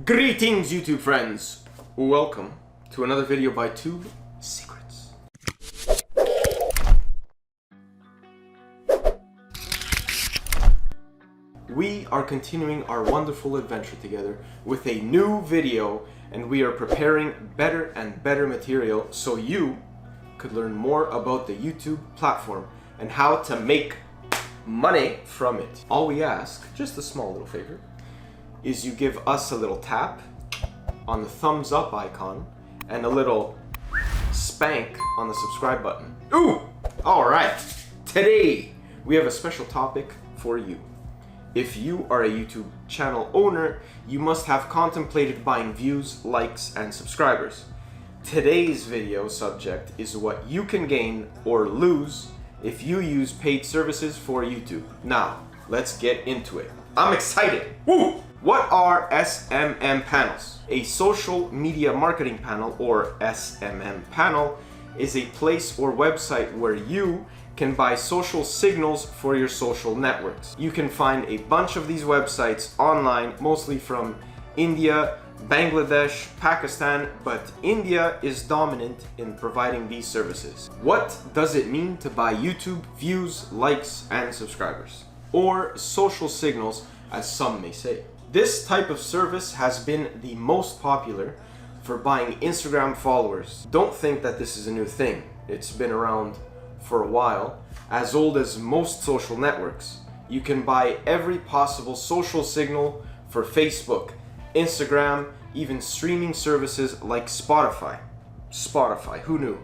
Greetings, YouTube friends! Welcome to another video by Tubesecrets. We are continuing our wonderful adventure together with a new video, and we are preparing better and better material so you could learn more about the YouTube platform and how to make money from it. All we ask, just a small little favor, is you give us a little tap on the thumbs up icon and a little spank on the subscribe button. Ooh! Alright, today we have a special topic for you. If you are a YouTube channel owner, you must have contemplated buying views, likes, and subscribers. Today's video subject is what you can gain or lose if you use paid services for YouTube. Now, let's get into it. I'm excited! Woo! What are SMM panels? A social media marketing panel, or SMM panel, is a place or website where you can buy social signals for your social networks. You can find a bunch of these websites online, mostly from India, Bangladesh, Pakistan, but India is dominant in providing these services. What does it mean to buy YouTube views, likes, and subscribers? Or social signals, as some may say. This type of service has been the most popular for buying Instagram followers. Don't think that this is a new thing. It's been around for a while, as old as most social networks. You can buy every possible social signal for Facebook, Instagram, even streaming services like Spotify. Spotify, who knew?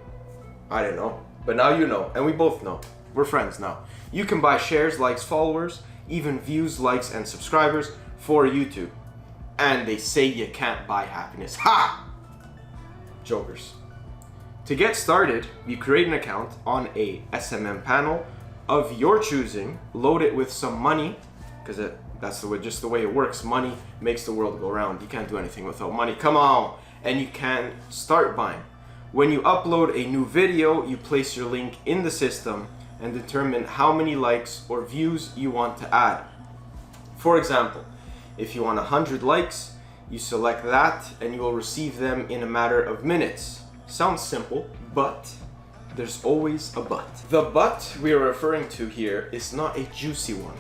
I didn't know, but now you know, and we both know. We're friends now. You can buy shares, likes, followers, even views, likes, and subscribers for YouTube. And they say you can't buy happiness. Ha! Jokers. To get started, you create an account on a SMM panel of your choosing, load it with some money, because that's just the way it works. Money makes the world go round. You can't do anything without money. Come on! And you can start buying. When you upload a new video, you place your link in the system and determine how many likes or views you want to add. For example, if you want 100 likes, you select that and you will receive them in a matter of minutes. Sounds simple, but there's always a but. The but we are referring to here is not a juicy one,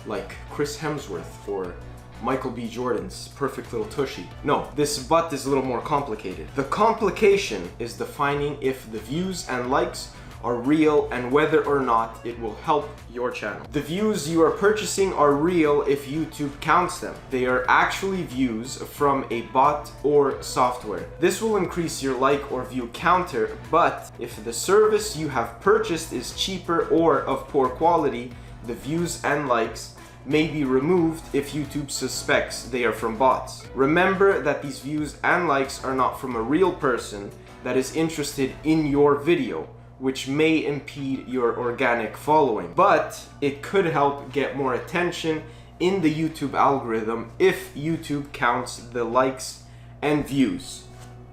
like Chris Hemsworth or Michael B. Jordan's perfect little tushy. No, this but is a little more complicated. The complication is defining if the views and likes are real and whether or not it will help your channel. The views you are purchasing are real if YouTube counts them. They are actually views from a bot or software. This will increase your like or view counter, but if the service you have purchased is cheaper or of poor quality, the views and likes may be removed if YouTube suspects they are from bots. Remember that these views and likes are not from a real person that is interested in your video, which may impede your organic following, but it could help get more attention in the YouTube algorithm if YouTube counts the likes and views.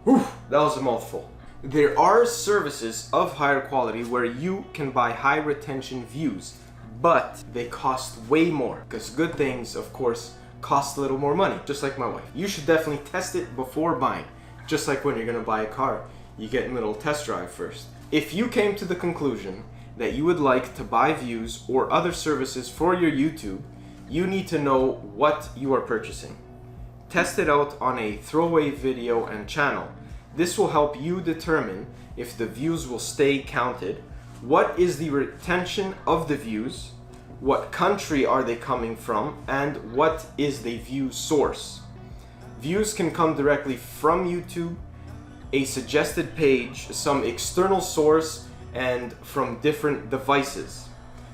Whew, that was a mouthful. There are services of higher quality where you can buy high retention views, but they cost way more, because good things, of course, cost a little more money, just like my wife. You should definitely test it before buying, just like when you're gonna buy a car. You get a little test drive first. If you came to the conclusion that you would like to buy views or other services for your YouTube, you need to know what you are purchasing. Test it out on a throwaway video and channel. This will help you determine if the views will stay counted, what is the retention of the views, what country are they coming from, and what is the view source. Views can come directly from YouTube, a suggested page, some external source, and from different devices.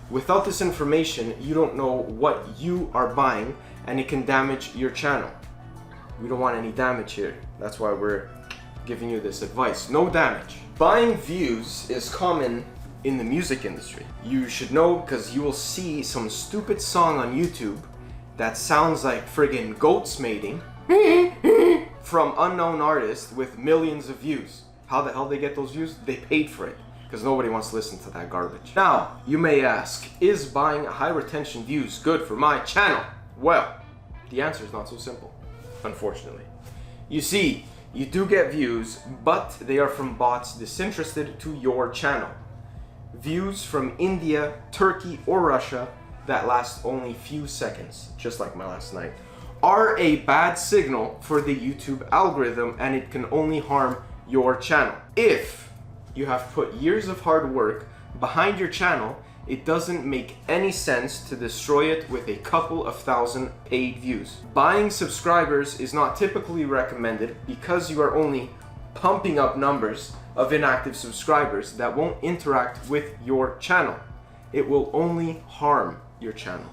Without this information, you don't know what you are buying, and it can damage your channel. We don't want any damage here. That's why we're giving you this advice. No damage. Buying views is common in the music industry. You should know because you will see some stupid song on YouTube that sounds like friggin' goats mating from unknown artists with millions of views. How the hell they get those views? They paid for it, because nobody wants to listen to that garbage. Now, you may ask, is buying high retention views good for my channel? Well, the answer is not so simple. unfortunately. You see, you do get views, but they are from bots disinterested to your channel. Views from India, Turkey, or Russia that last only few seconds, just like my last night, are a bad signal for the YouTube algorithm, and it can only harm your channel. If you have put years of hard work behind your channel, it doesn't make any sense to destroy it with a couple of thousand paid views. Buying subscribers is not typically recommended because you are only pumping up numbers of inactive subscribers that won't interact with your channel. It will only harm your channel.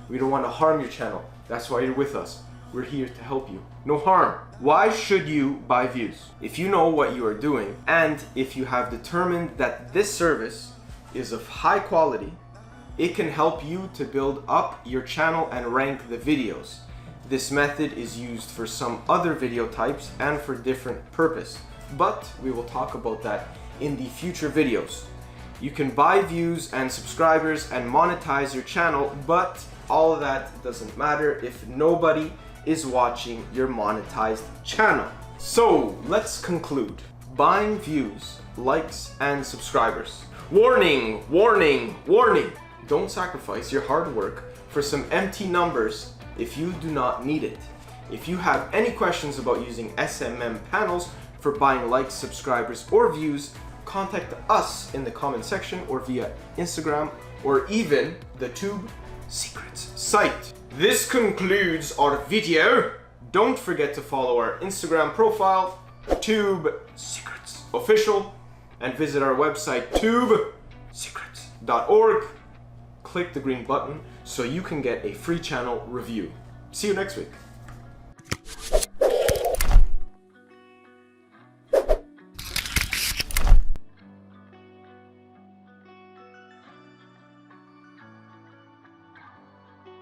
We don't want to harm your channel. That's why you're with us. We're here to help you. No harm. Why should you buy views? If you know what you are doing, and if you have determined that this service is of high quality, it can help you to build up your channel and rank the videos. This method is used for some other video types and for different purpose, but we will talk about that in the future videos. You can buy views and subscribers and monetize your channel, but all of that doesn't matter if nobody is watching your monetized channel. So let's conclude. Buying views, likes, and subscribers. Warning, warning, warning! Don't sacrifice your hard work for some empty numbers if you do not need it. If you have any questions about using SMM panels for buying likes, subscribers, or views, contact us in the comment section or via Instagram or even the Tubesecrets site. This concludes our video. Don't forget to follow our Instagram profile, Tubesecrets Official, and visit our website, tubesecrets.org. Click the green button so you can get a free channel review. See you next week.